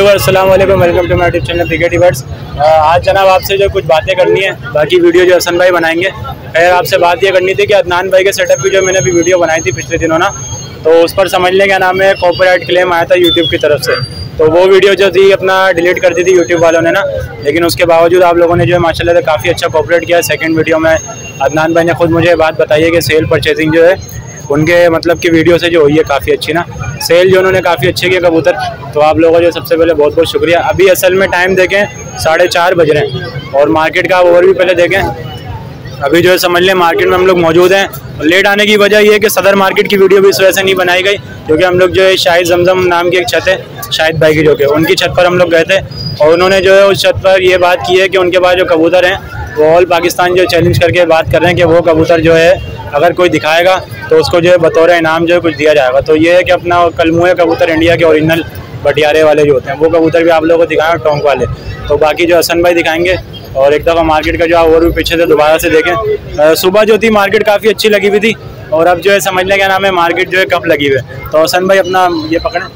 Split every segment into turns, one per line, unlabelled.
Viewers अस्सलाम वालेकुम, welcome to my YouTube channel Cricket Birds. आज जनाब आपसे जो कुछ बातें करनी है, बाकी वीडियो जो हसन भाई बनाएंगे। खैर आपसे बात ये करनी थी कि अदनान भाई के सेटअप की जो मैंने अभी वीडियो बनाई थी पिछले दिनों ना, तो उस पर समझ लें क्या नाम है, कॉपीराइट क्लेम आया था यूट्यूब की तरफ से। तो वो वीडियो जो थी अपना डिलीट कर दी थी यूट्यूब वालों ने ना, लेकिन उसके बावजूद आप लोगों ने जो है माशाल्लाह से काफ़ी अच्छा कॉपरेट किया। सेकंड वीडियो में अदनान भाई ने खुद मुझे बात बताई है कि सेल परचेजिंग जो है उनके मतलब की वीडियो से जो हुई है काफ़ी अच्छी ना, सेल जो उन्होंने काफ़ी अच्छे किए कबूतर। तो आप लोगों का जो सबसे पहले बहुत बहुत शुक्रिया। अभी असल में टाइम देखें 4:30 बज रहे हैं और मार्केट का आप और भी पहले देखें। अभी जो है समझ लें मार्केट में हम लोग मौजूद हैं। लेट आने की वजह ये है कि सदर मार्केट की वीडियो भी इस वजह से नहीं बनाई गई, क्योंकि हम लोग जो है शाहिद जमजम नाम की एक छत है शाहिद भाई की, जो कि उनकी छत पर हम लोग गए थे और उन्होंने जो है उस छत पर ये बात की है कि उनके पास जो कबूतर हैं वो ऑल पाकिस्तान जो चैलेंज करके बात कर रहे हैं कि वो कबूतर जो है अगर कोई दिखाएगा तो उसको जो है बतौर इनाम जो है कुछ दिया जाएगा। तो ये है कि अपना कलमुए कबूतर इंडिया के ओरिजिनल बटियारे वाले जो होते हैं वो कबूतर भी आप लोगों को दिखाएं, टोंक वाले। तो बाकी जो हसन भाई दिखाएंगे और एक दफ़ा मार्केट का जो आप और भी पीछे से दोबारा से देखें। सुबह जो थी मार्केट काफ़ी अच्छी लगी हुई थी और अब जो है समझ लें क्या नाम है मार्केट जो है कब लगी हुई है। तो हसन भाई अपना ये पकड़ें,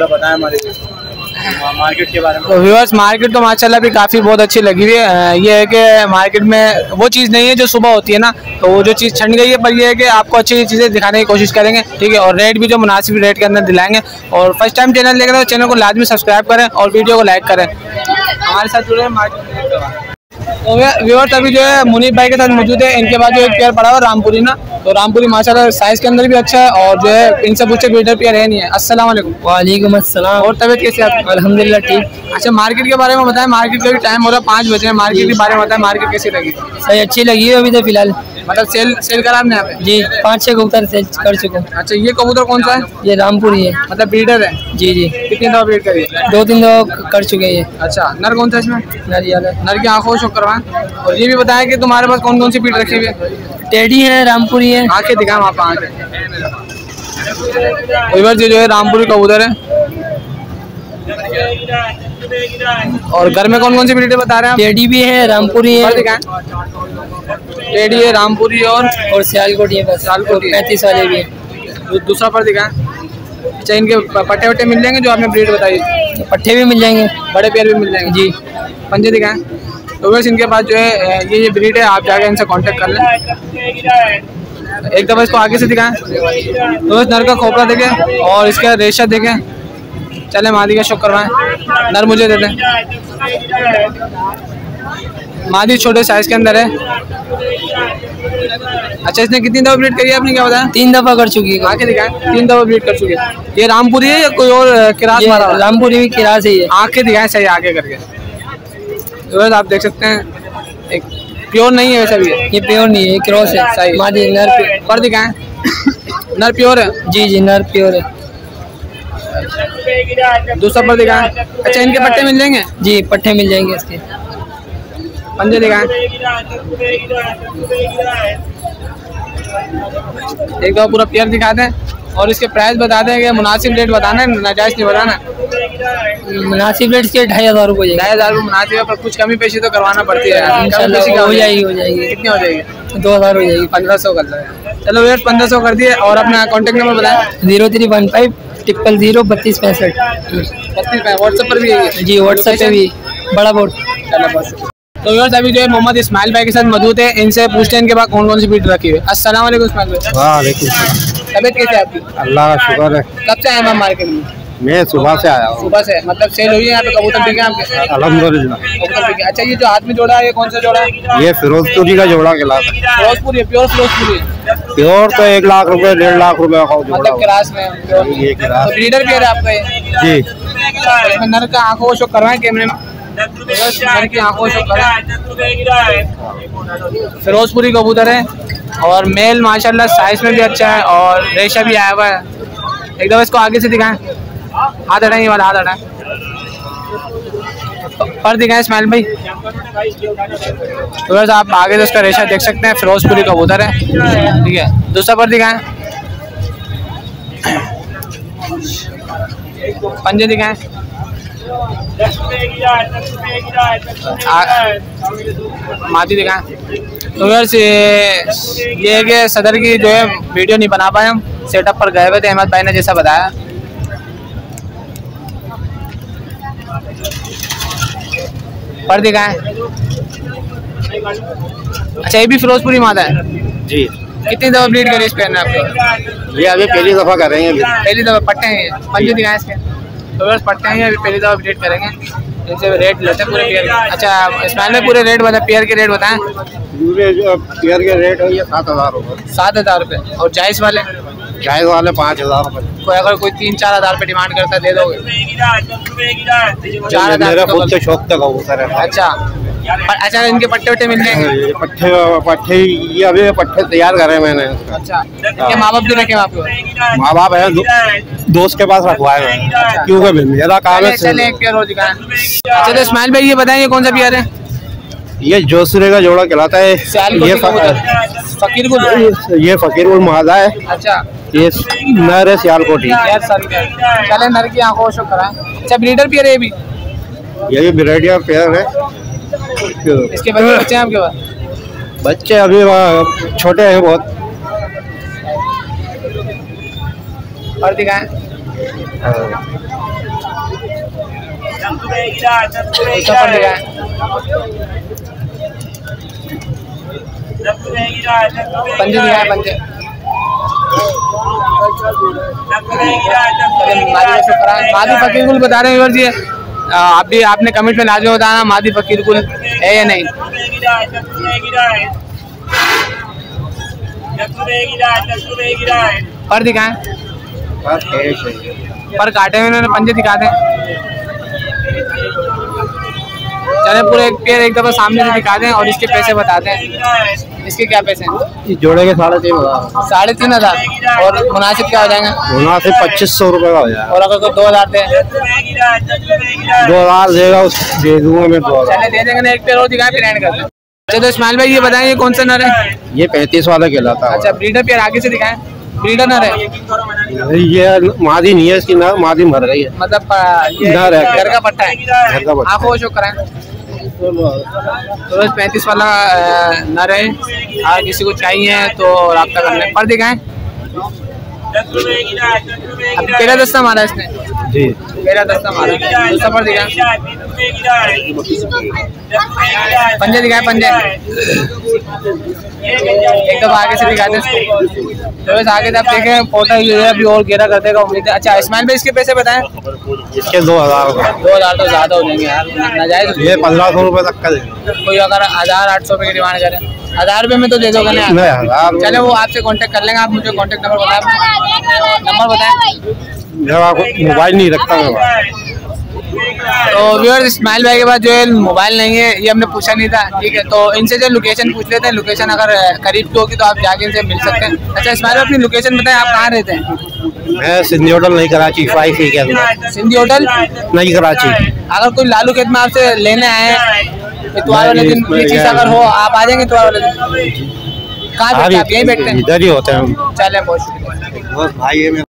बताएं हमारे मार्केट के बारे में।
तो व्यूअर्स मार्केट तो माशाल्लाह भी काफ़ी बहुत अच्छी लगी हुई है। ये है कि मार्केट में वो चीज़ नहीं है जो सुबह होती है ना, तो वो जो चीज़ छन गई है, पर ये है कि आपको अच्छी चीज़ें दिखाने की कोशिश करेंगे, ठीक है। और रेट भी जो मुनासिब रेट के अंदर दिलाएंगे। और फर्स्ट टाइम चैनल देख रहे हो चैनल को लाजमी सब्सक्राइब करें और वीडियो को लाइक करें, हमारे साथ जुड़े मार्केट। तो व्यूअर्स अभी जो है मुनीब भाई के साथ मौजूद है। इनके बाद जो एक पेयर पड़ा हुआ रामपुरी ना, तो रामपुरी माशाल्लाह साइज के अंदर भी अच्छा है और जो है इनसे पूछे ब्रीडर पेयर है नहीं है। अस्सलाम वालेकुम।
वालेकुम अस्सलाम।
और तबीयत कैसी है आपकी?
अल्हम्दुलिल्लाह ठीक।
अच्छा मार्केट के बारे में बताएं, मार्केट का भी टाइम हो रहा है 5 बजे, मार्केट के बारे में बताएं, मार्केट कैसी लगी?
सही अच्छी लगी है अभी तो फिलहाल।
मतलब सेल करा आपने यहाँ पे?
जी 5-6 कबूतर सेल कर चुके हैं।
अच्छा ये कबूतर कौन सा है?
ये रामपुरी है।
मतलब ब्रीडर है?
जी जी।
कितनी दफा ब्रीड करी है?
2-3 दफा कर चुके हैं ये।
अच्छा नर कौन सा इसमें?
नर
की आंखों को शौक करवाएं। और ये भी बताएं कि तुम्हारे पास कौन कौन सी ब्रीड रखी हुई है?
टेडी है, रामपुरी है।
आंखें दिखाएं वहाँ पे आंखें। ये जो है रामपुरी कबूतर है। और घर में कौन कौन सी ब्रीड बता रहे हैं आप?
टेडी भी है, रामपुरी है।
टेडी है, रामपुरी और
सियालकोट है बस। 35 वाले भी है।
दूसरा पर दिखाएं। अच्छा इनके पट्टे वट्टे मिल जाएंगे जो आपने ब्रीड बताई?
पट्टे भी मिल जाएंगे,
बड़े पेयर भी मिल जाएंगे
जी।
पंजे दिखाएं। तो वैसे इनके पास जो है ये ब्रीड है, आप जाके इनसे कांटेक्ट कर लें। एक दफ़ा इसको आगे से दिखाएं। तो नर का खोपड़ा देखें और इसका रेशा देखें। चले मादी का शौक करवाएं। नर मुझे दे दें। मादी छोटे साइज के अंदर है। अच्छा इसने कितनी दफ़ा ब्रीड करी है आपने क्या बताया?
3 दफ़ा कर चुकी है।
आके दिखाएं। 3 दफ़ा ब्रीड कर चुकी है। ये रामपुरी है या कोई और किरास मारा?
रामपुरी भी किरास ही है।
आके दिखाएं सही आगे करके। तो आप देख सकते हैं एक प्योर नहीं है वैसा भी है।
ये प्योर नहीं है, क्रॉस है।
सही
मादी नर
पर दिखाएं। नर प्योर है?
जी जी नर प्योर है।
दूसरा पर दिखाएं। अच्छा इनके पट्टे मिल जाएंगे?
जी पट्टे मिल जाएंगे इसके।
पंजे दिखाएं। एक दो पूरा पेयर दिखा दें और इसके प्राइस बता दें कि मुनासिब रेट बताना है, नाजायज नहीं बताना।
मुनासिब रेट के 2500 रुपये।
2500 रुपये मुनासिब है, पर कुछ कमी पेशी तो करवाना पड़ती है।
इंशाल्लाह हो जाएगी।
कितनी हो जाएगी?
2000 हो जाएगी।
1500 कर लो। चलो भैया 1500 कर दिए। और अपना कॉन्टेक्ट नंबर बताएं।
0315 000 3265।
व्हाट्सएप पर भी है?
जी व्हाट्सएप पे भी बड़ा बोर्ड।
तो व्यूअर्स अभी जो है मोहम्मद इस्माइल भाई के साथ मौजूद है, इनसे पूछते हैं इनके पास कौन कौन सी ब्रीड रखी हुई है। अस्सलाम वालेकुम इस्माइल भाई।
वालेकुम।
तबीयत कैसी है आपकी?
अल्लाह का शुक्र है।
कब से आए हैं मार्केट में?
मैं सुबह से आया हूँ।
सुबह से? मतलब सेल हुई है यहाँ पे? कबूतर बिके आपके?
अल्हम्दुलिल्लाह
कबूतर बिके। अच्छा ये जो हाथ में जोड़ा है ये कौन सा जोड़ा है?
ये फिरोजपुरी का जोड़ा गिलास है।
फिरोजपुरी है? प्योर फिरोजपुरी है?
प्योर तो 1 लाख रुपए 1.5 लाख रुपए का जोड़ा।
मतलब क्रास में?
ये क्रास।
तो ब्रीडर पेयर है आपका ये?
जी।
इसमें नर का आंखों को शो करवाएं कैमरे में। नर की आंखों को शो करवाएं। फिरोजपुरी कबूतर है और मेल माशाल्लाह साइज में भी अच्छा है और रेशा भी आया हुआ है। एक दफा इसको आगे से दिखाएं। हाथ हटाएं, ये वाला हाथ हटाएं। पर दिखाएं इस्माइल भाई। तो बस आप आगे से उसका रेशा देख सकते हैं, फिरोजपुरी कबूतर है, ठीक है। दूसरा पर दिखाएं। पंजे दिखाएं। मादी दिखाएं। तो वैसे ये है कि सदर की जो है वीडियो नहीं बना पाए, हम सेटअप पर गए हुए थे, अहमद भाई ने जैसा बताया। पर दिखाएं। अच्छा, ये भी फिरोजपुरी मादा है
जी।
कितनी दफा ब्रीड करी इस पेयर ने आपको?
ये अभी पहली दफा करेंगे अभी।
पहली दफा पट्टे हैं, पंजे दिखाएं इसके। तो बस पट्टे हैं, अभी पहली दफा ब्रीड करेंगे। इनसे रेट लेते हैं पूरे पेयर के। अच्छा, इसमें ने पूरे रेट बताए, पेयर के रेट बताएं।
पूरे जो पेयर के रेट है ये 7,000 रुपये।
7,000 रुपये। और जायज़ वाले?
जायज़ वाले 5,000 रुपये।
कोई अगर कोई 3-4 हज़ार रुपये डिमांड करता है दे दोगे? 4,000
मेरा खुद के शौक तक कबूतर है।
अच्छा, अच्छा इनके पट्टे वट्टे मिल जाएंगे?
पट्टे ये अभी पट्टे तैयार करे मैंने।
अच्छा, इनके माँ बाप भी रखे हैं आपको?
माँ बाप है, दोस्त के पास रखवाए हैं क्योंकि मेरा काम है।
चले एक पेयर और दिखाएं। अच्छा, तो इस्माइल भाई ये बताएं, ये कौन सा पेयर है?
ये जोसुरे का जोड़ा कहलाता है। ये
फकीरकुल।
ये फकीरकुल मादा है।
अच्छा,
ये नर है सियालकोटी।
चले नर की आंखों शो कराएं। अच्छा, ब्रीडर पेयर है ये भी?
ये भी ब्रीडर पेयर है।
इसके बच्चे हैं आपके पास?
बच्चे अभी छोटे हैं बहुत।
और दिखाएं। ऊपर दिखाएं। पंजे दिखाएं, पंजे। मादी फकीरकुल बता रहे हैं जी। आप भी आपने कमेंट में लाजमी बताना मादी फकीरकुल है या नहीं। पर दिखाएं। पर काटे हुए इन्होंने, पंजे दिखा दें। चले पूरे एक पेयर एक दफा सामने से दिखा दें और इसके पैसे बताते हैं। इसके क्या पैसे हैं?
जोड़े के 3,500।
3,500। और मुनासिब क्या हो जाएगा?
मुनासिब 2,500 रुपये का हो जाएगा।
और अगर कोई 2,000 दे?
2,000 देगा दे दूंगा मैं 2,000।
चले दे देंगे ना, एक पेयर और दिखाएं फिर एंड करते हैं। अच्छा, तो इस्माइल भाई ये बताएं, ये कौन सा नर है?
ये 35 वाला कहलाता है।
अच्छा, ब्रीडर पेयर आगे से दिखाएं। ब्रीडर नर है?
ये मादी नहीं है, इसकी नर मादी मर गई है।
मतलब ये
नर है।
घर का पट्टा है।
घर का पट्टा।
आंखों शो कराएं। तो 35 वाला नर है। अगर किसी को चाहिए तो रब्ता कर लें। पर दिखाएं। अब पहला दस्ता मारा इसने
जी।
पहला दस्ता मारा। दूसरा पर दिखाएं। पंजे दिखाएं, पंजे। एकदम आगे से दिखाते हैं। तो बस आगे आप देखें फोटो अभी और घेरा कर देगा उम्मीद है। अच्छा, इस्माइल भाई इसके पैसे बताएं।
इसके 2,000।
2,000 तो ज्यादा हो जाएंगे यार, नाजायज।
ये 1,500 रुपये तक का देंगे।
कोई अगर 1,000-800 रुपये की डिमांड करे, 1,000 रुपये में तो दे दोगे ना? चले वो आपसे कांटेक्ट कर लेंगे। आप मुझे कांटेक्ट नंबर बताएं। नंबर बताएं।
मेरा मोबाइल नहीं रखता मैं।
तो व्यूअर्स, इस्माइल भाई के पास जो है मोबाइल नहीं है, ये हमने पूछा नहीं था, ठीक है। तो इनसे जो लोकेशन पूछ लेते हैं, लोकेशन अगर करीब की होगी तो आप जाके इनसे मिल सकते हैं। अच्छा इस्माइल भाई, अपनी लोकेशन बताएं, आप कहाँ रहते हैं?
मैं सिंधी होटल नहीं, कराची 5 के अंदर।
सिंधी होटल
नहीं, कराची।
अगर कोई लालू खेत में आपसे लेने आए इतवार वाले दिन, ये चीज़ अगर हो, आप आ जाएंगे इतवार वाले दिन? कहाँ बैठते हैं आप? यहीं बैठते हैं?
इधर ही होते हैं हम।
चलें, बहुत शुक्रिया।
बस भाई है।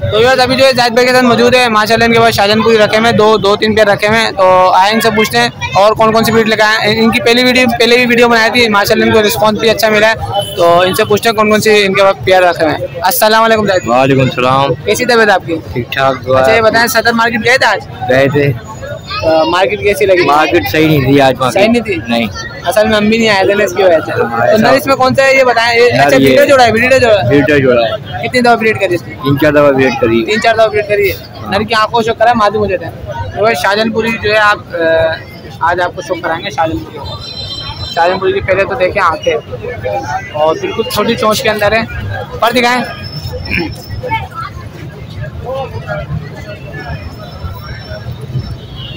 तो यार अभी जो है जाहिद भाई के साथ मौजूद है माशाल्लाह। इनके पास शाहजहानपुरी रखे हुए, दो तीन पेयर रखे हुए हैं। तो आए इनसे पूछते हैं और कौन कौन सी ब्रीड लेकर आए। इनकी पहले भी वीडियो बनाई थी, माशाल्लाह इनको रिस्पॉन्स भी अच्छा मिला है। तो इनसे पूछते हैं कौन कौन सी इनके पास पेयर रखे हुए हैं। अस्सलाम वालेकुम जाहिद।
वालेकुम सलाम।
कैसी तबीयत आपकी?
ठीक ठाक।
अच्छा ये बताएं, सदर मार्केट गए थे आज?
गए थे।
मार्केट कैसी लगी?
मार्केट सही नहीं थी आज।
सही नहीं थी?
नहीं,
असल में हम भी नहीं आए थे ना, इसकी वजह से। तो नर इसमें कौन सा है ये बताएं। अच्छा ब्रीडर जोड़ा है? ब्रीडर जोड़ा है। कितनी दफा ब्रीड करी इसने?
3-4 दफा वेट करी।
3-4 दफा ब्रीड करी है। नर की आंखों शो करा, मादी मुझे थे। तो शाहजहानपुरी जो है आप आज आपको शो कराएंगे शाहजहानपुरी की। पहले तो देखें आंखें, और बिल्कुल छोटी चोंच के अंदर है। पर दिखाएं।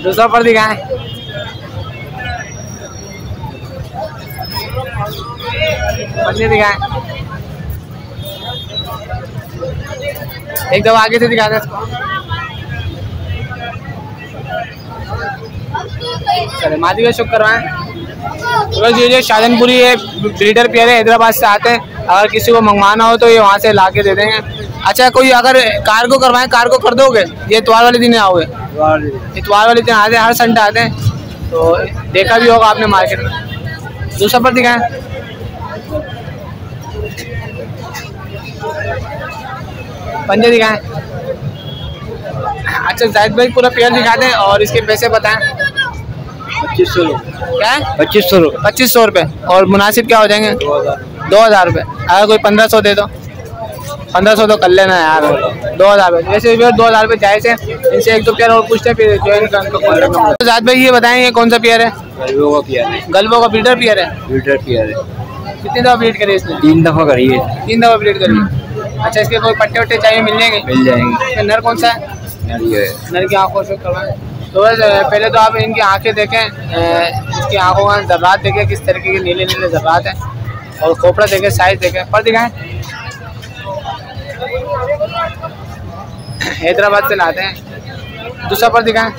दूसरा पर दिखाएं। पंजे दिखाएं। एक दफा आगे से दिखा दें इसको। चले मादी का शुक्र करवाएं। बस ये शाहजहानपुरी है, ब्रीडर पेयर है, हैदराबाद से आते हैं। अगर किसी को मंगवाना हो तो ये वहाँ से ला के दे देंगे। अच्छा कोई अगर कार्गो करवाएं, कार्गो कर दोगे? ये इतवार वाले दिन आओगे? इतवार वाले दिन आते हैं, हर संडे आते हैं। तो देखा भी होगा आपने मार्केट में। दूसरा पर दिखाएं। पंजे दिखाएं। अच्छा जाहिद भाई पूरा पेयर दिखा दें और इसके पैसे बताएं।
2500
क्या है?
2500
2500 रुपये। और मुनासिब क्या हो जाएंगे? 2000 रुपये। अगर कोई 1500 दे दो, 1500 तो कर लेना यार। 2000 रुपये वैसे भी 2000 रुपये जायज़ है। इनसे एक दो पेयर और पूछते फिर ज्वाइन कर। तो जाद भाई ये बताएं ये कौन सा पेयर है? गल्बो का ब्रीडर पेयर है। कितनी दफ़ा ब्रीड करी इसने?
3 दफ़ा करी है।
3 दफ़ा ब्रीड करी। अच्छा, इसके कोई पट्टे वट्टे चाहिए मिल जाएंगे?
मिल जाएंगे।
नर कौन सा है? नर की आँखों से करवाएं। तो बस पहले तो आप इनकी आंखें देखें, इसकी आंखों का ज़र्रात देखें किस तरीके के नीले नीले ज़र्रात हैं, और खोपड़ा देखें, साइज देखें। पर दिखाएं, हैदराबाद से लाते हैं। दूसरा पर दिखाएं,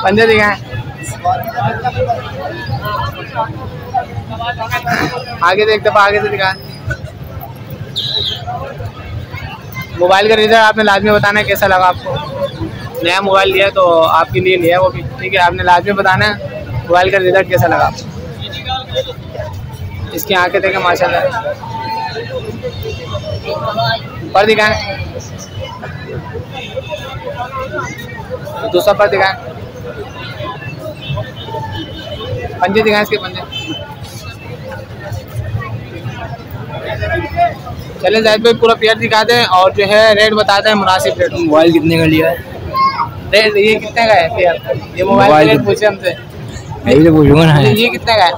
पंजे दिखाएं। आगे से एक दफ़ा आगे से दिखाएं। मोबाइल का रिजल्ट आपने लाजमी बताना है कैसा लगा आपको। नया मोबाइल लिया तो आपके लिए लिया वो भी, ठीक है। आपने लाजमी बताना है मोबाइल का रिजल्ट कैसा लगा आपको। इसकी आंखें देखें माशाल्लाह। पर दिखाएं, दूसरा पर दिखाएं। पंजे दिखाएं, इसके पंजे। चले जाहिद भाई पूरा पेयर दिखा दें और जो है रेट बताते हैं मुनासिब रेट।
मोबाइल कितने का लिया है?
रेट ये कितने का है पेयर? ये मोबाइल रेट पूछे हमसे।
यही तो पूछूंगा ना।
ये कितने का है?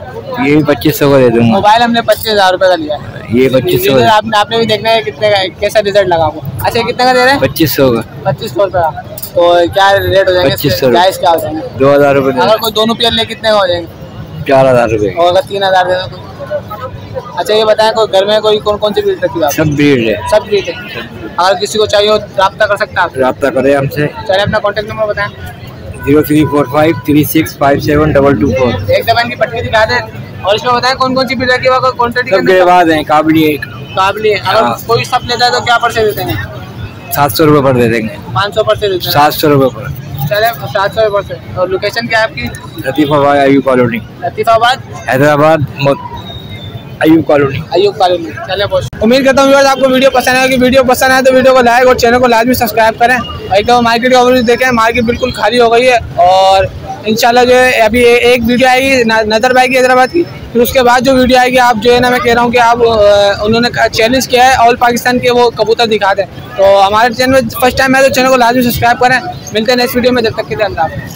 ये 2500 का दे दूंगा।
मोबाइल हमने 25,000 रुपये का लिया है।
ये 2500
आपने भी देखना है कितने का, कैसा रिजल्ट लगा आपको। अच्छा, कितने का दे रहे हैं?
2500 का।
2500 रुपये का। तो क्या रेट हो जाएंगे?
2500
प्राइस क्या हो जाएंगे?
2000 रुपये।
अगर कोई दोनों पेयर ले कितने का हो जाएंगे?
4000 रुपये।
और अगर 3000 दे दो? अच्छा, ये बताएं कोई घर में कोई कौन कौन सी ब्रीड रखी है?
सब ब्रीड है।
सब ब्रीड है। अगर किसी को चाहिए हो रब्ता कर सकते हैं आप।
रब्ता करें हमसे।
चलिए अपना कॉन्टेक्ट नंबर बताएं।
0345365724।
एक दफा इनकी पट्टी दिखा दें और इसमें बताएं कौन कौन सी ब्रीड रखी है। क्वांटिटी
सब गिरबाज हैं, काबली है।
काबली है। अगर कोई सब लेता है तो क्या परसे देते हैं?
700 रुपये पर दे देंगे।
500 परसे देते हैं।
700 रुपये पर।
चले 700 परसे। और लोकेशन क्या है आपकी?
Latifabad Ayub colony,
Latifabad
Hyderabad, Ayub colony.
Ayub colony. चले बहुत उम्मीद करता हूँ व्यूअर्स आपको वीडियो पसंद आएगी। वीडियो पसंद आए तो वीडियो को लाइक और चैनल को लाजमी सब्सक्राइब करें। एक दफ़ा मार्केट का ओवरव्यू देखें। मार्केट बिल्कुल खाली हो गई है और इंशाल्लाह जो है अभी एक वीडियो आएगी नज़र भाई की हैदराबाद की। फिर उसके बाद जो वीडियो आएगी आप जो है ना, मैं कह रहा हूँ कि आप उन्होंने चैलेंज किया है ऑल पाकिस्तान के वो कबूतर दिखा दें। तो हमारे चैनल में फर्स्ट टाइम है तो चैनल को लाजमी सब्सक्राइब करें। मिलते हैं नेक्स्ट वीडियो में, जब तक के लिए अल्लाह हाफ़िज़।